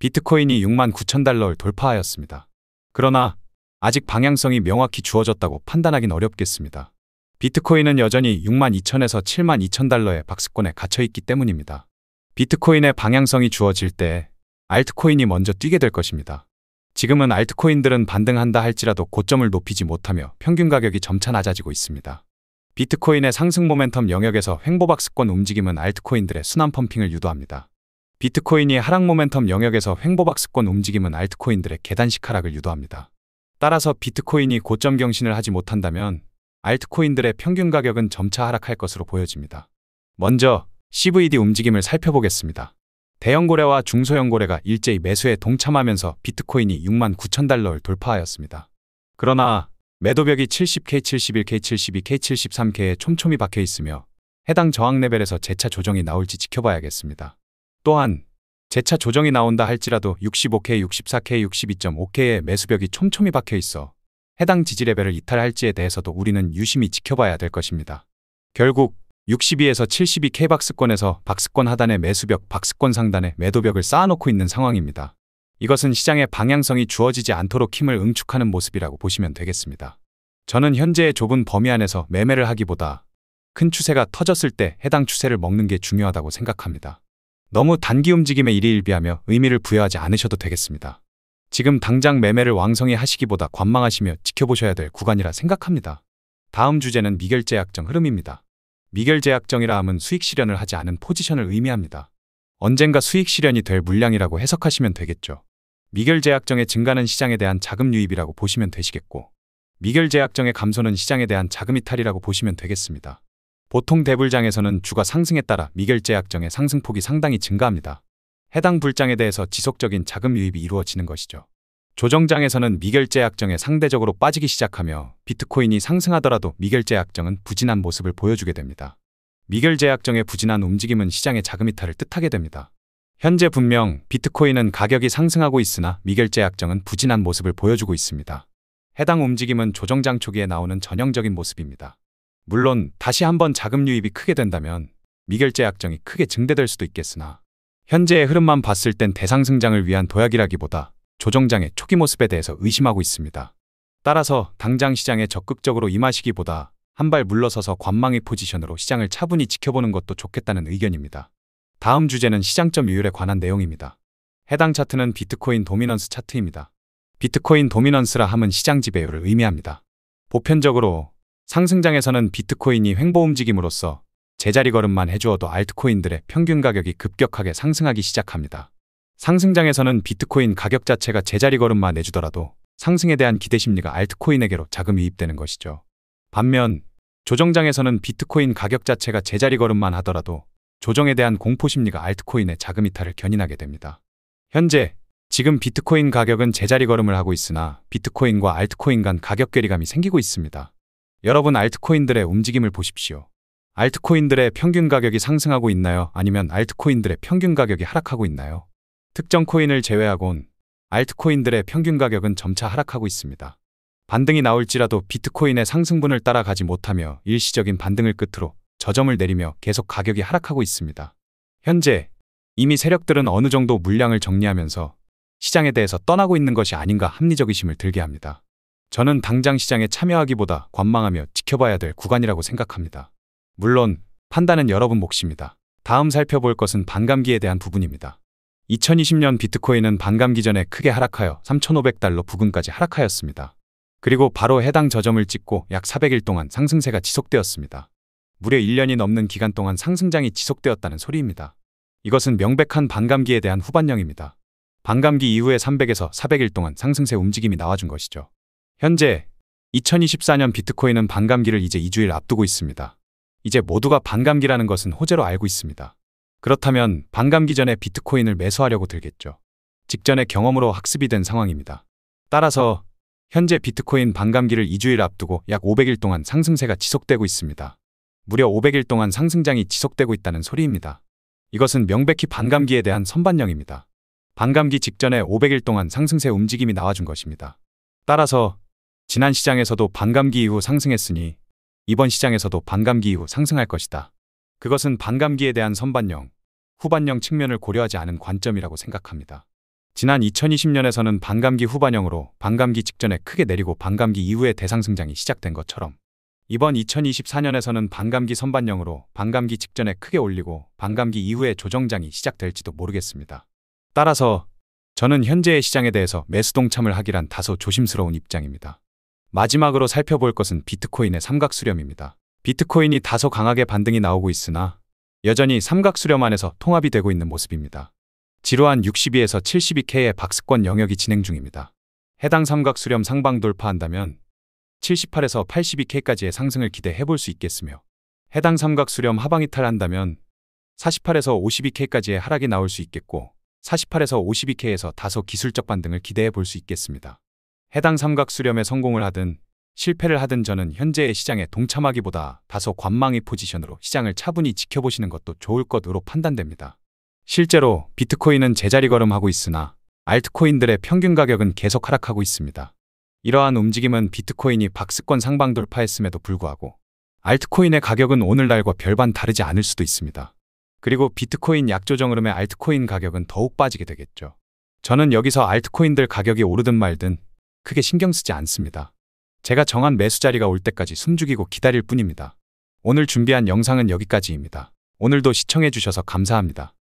비트코인이 69,000달러를 돌파하였습니다. 그러나 아직 방향성이 명확히 주어졌다고 판단하긴 어렵겠습니다. 비트코인은 여전히 62,000에서 72,000달러의 박스권에 갇혀있기 때문입니다. 비트코인의 방향성이 주어질 때 알트코인이 먼저 뛰게 될 것입니다. 지금은 알트코인들은 반등한다 할지라도 고점을 높이지 못하며 평균 가격이 점차 낮아지고 있습니다. 비트코인의 상승 모멘텀 영역에서 횡보박스권 움직임은 알트코인들의 순환 펌핑을 유도합니다. 비트코인이 하락 모멘텀 영역에서 횡보박스권 움직임은 알트코인들의 계단식 하락을 유도합니다. 따라서 비트코인이 고점 경신을 하지 못한다면 알트코인들의 평균 가격은 점차 하락할 것으로 보여집니다. 먼저 CVD 움직임을 살펴보겠습니다. 대형 고래와 중소형 고래가 일제히 매수에 동참하면서 비트코인이 69,000달러를 돌파하였습니다. 그러나 매도벽이 70K, 71K, 72K, 73K에 촘촘히 박혀 있으며 해당 저항 레벨에서 재차 조정이 나올지 지켜봐야겠습니다. 또한 재차 조정이 나온다 할지라도 65K, 64K, 62.5K의 매수벽이 촘촘히 박혀 있어 해당 지지 레벨을 이탈할지에 대해서도 우리는 유심히 지켜봐야 될 것입니다. 결국 62에서 72K 박스권에서 박스권 하단의 매수벽, 박스권 상단의 매도벽을 쌓아놓고 있는 상황입니다. 이것은 시장의 방향성이 주어지지 않도록 힘을 응축하는 모습이라고 보시면 되겠습니다. 저는 현재의 좁은 범위 안에서 매매를 하기보다 큰 추세가 터졌을 때 해당 추세를 먹는 게 중요하다고 생각합니다. 너무 단기 움직임에 일희일비하며 의미를 부여하지 않으셔도 되겠습니다. 지금 당장 매매를 왕성히 하시기보다 관망하시며 지켜보셔야 될 구간이라 생각합니다. 다음 주제는 미결제약정 흐름입니다. 미결제약정이라 함은 수익 실현을 하지 않은 포지션을 의미합니다. 언젠가 수익 실현이 될 물량이라고 해석하시면 되겠죠. 미결제약정의 증가는 시장에 대한 자금 유입이라고 보시면 되시겠고, 미결제약정의 감소는 시장에 대한 자금 이탈이라고 보시면 되겠습니다. 보통 대불장에서는 주가 상승에 따라 미결제약정의 상승폭이 상당히 증가합니다. 해당 불장에 대해서 지속적인 자금 유입이 이루어지는 것이죠. 조정장에서는 미결제약정에 상대적으로 빠지기 시작하며 비트코인이 상승하더라도 미결제약정은 부진한 모습을 보여주게 됩니다. 미결제약정의 부진한 움직임은 시장의 자금 이탈을 뜻하게 됩니다. 현재 분명 비트코인은 가격이 상승하고 있으나 미결제약정은 부진한 모습을 보여주고 있습니다. 해당 움직임은 조정장 초기에 나오는 전형적인 모습입니다. 물론 다시 한번 자금 유입이 크게 된다면 미결제약정이 크게 증대될 수도 있겠으나 현재의 흐름만 봤을 땐 대상승장을 위한 도약이라기보다 조정장의 초기 모습에 대해서 의심하고 있습니다. 따라서 당장 시장에 적극적으로 임하시기보다 한 발 물러서서 관망의 포지션으로 시장을 차분히 지켜보는 것도 좋겠다는 의견입니다. 다음 주제는 시장점 유율에 관한 내용입니다. 해당 차트는 비트코인 도미넌스 차트입니다. 비트코인 도미넌스라 함은 시장 지배율을 의미합니다. 보편적으로 상승장에서는 비트코인이 횡보 움직임으로써 제자리 걸음만 해주어도 알트코인들의 평균 가격이 급격하게 상승하기 시작합니다. 상승장에서는 비트코인 가격 자체가 제자리 걸음만 내주더라도 상승에 대한 기대 심리가 알트코인에게로 자금 유입되는 것이죠. 반면 조정장에서는 비트코인 가격 자체가 제자리 걸음만 하더라도 조정에 대한 공포 심리가 알트코인의 자금 이탈을 견인하게 됩니다. 현재 지금 비트코인 가격은 제자리 걸음을 하고 있으나 비트코인과 알트코인 간 가격 괴리감이 생기고 있습니다. 여러분 알트코인들의 움직임을 보십시오. 알트코인들의 평균 가격이 상승하고 있나요? 아니면 알트코인들의 평균 가격이 하락하고 있나요? 특정 코인을 제외하곤 알트코인들의 평균 가격은 점차 하락하고 있습니다. 반등이 나올지라도 비트코인의 상승분을 따라가지 못하며 일시적인 반등을 끝으로 저점을 내리며 계속 가격이 하락하고 있습니다. 현재 이미 세력들은 어느 정도 물량을 정리하면서 시장에 대해서 떠나고 있는 것이 아닌가 합리적 의심을 들게 합니다. 저는 당장 시장에 참여하기보다 관망하며 지켜봐야 될 구간이라고 생각합니다. 물론 판단은 여러분 몫입니다. 다음 살펴볼 것은 반감기에 대한 부분입니다. 2020년 비트코인은 반감기 전에 크게 하락하여 3,500달러 부근까지 하락하였습니다. 그리고 바로 해당 저점을 찍고 약 400일 동안 상승세가 지속되었습니다. 무려 1년이 넘는 기간 동안 상승장이 지속되었다는 소리입니다. 이것은 명백한 반감기에 대한 후반령입니다. 반감기 이후에 300에서 400일 동안 상승세 움직임이 나와준 것이죠. 현재 2024년 비트코인은 반감기를 이제 2주일 앞두고 있습니다. 이제 모두가 반감기라는 것은 호재로 알고 있습니다. 그렇다면 반감기 전에 비트코인을 매수하려고 들겠죠. 직전의 경험으로 학습이 된 상황입니다. 따라서 현재 비트코인 반감기를 2주일 앞두고 약 500일 동안 상승세가 지속되고 있습니다. 무려 500일 동안 상승장이 지속되고 있다는 소리입니다. 이것은 명백히 반감기에 대한 선반영입니다. 반감기 직전에 500일 동안 상승세 움직임이 나와준 것입니다. 따라서 지난 시장에서도 반감기 이후 상승했으니 이번 시장에서도 반감기 이후 상승할 것이다. 그것은 반감기에 대한 선반영, 후반영 측면을 고려하지 않은 관점이라고 생각합니다. 지난 2020년에서는 반감기 후반형으로 반감기 직전에 크게 내리고 반감기 이후에 대상승장이 시작된 것처럼 이번 2024년에서는 반감기 선반영으로 반감기 직전에 크게 올리고 반감기 이후에 조정장이 시작될지도 모르겠습니다. 따라서 저는 현재의 시장에 대해서 매수 동참을 하기란 다소 조심스러운 입장입니다. 마지막으로 살펴볼 것은 비트코인의 삼각수렴입니다. 비트코인이 다소 강하게 반등이 나오고 있으나 여전히 삼각수렴 안에서 통합이 되고 있는 모습입니다. 지루한 62에서 72K의 박스권 영역이 진행 중입니다. 해당 삼각수렴 상방 돌파한다면 78에서 82K까지의 상승을 기대해 볼 수 있겠으며 해당 삼각수렴 하방 이탈한다면 48에서 52K까지의 하락이 나올 수 있겠고 48에서 52K에서 다소 기술적 반등을 기대해 볼 수 있겠습니다. 해당 삼각수렴에 성공을 하든 실패를 하든 저는 현재의 시장에 동참하기보다 다소 관망의 포지션으로 시장을 차분히 지켜보시는 것도 좋을 것으로 판단됩니다. 실제로 비트코인은 제자리 걸음하고 있으나 알트코인들의 평균 가격은 계속 하락하고 있습니다. 이러한 움직임은 비트코인이 박스권 상방 돌파했음에도 불구하고 알트코인의 가격은 오늘날과 별반 다르지 않을 수도 있습니다. 그리고 비트코인 약조정 흐름에 알트코인 가격은 더욱 빠지게 되겠죠. 저는 여기서 알트코인들 가격이 오르든 말든 크게 신경 쓰지 않습니다. 제가 정한 매수 자리가 올 때까지 숨죽이고 기다릴 뿐입니다. 오늘 준비한 영상은 여기까지입니다. 오늘도 시청해 주셔서 감사합니다.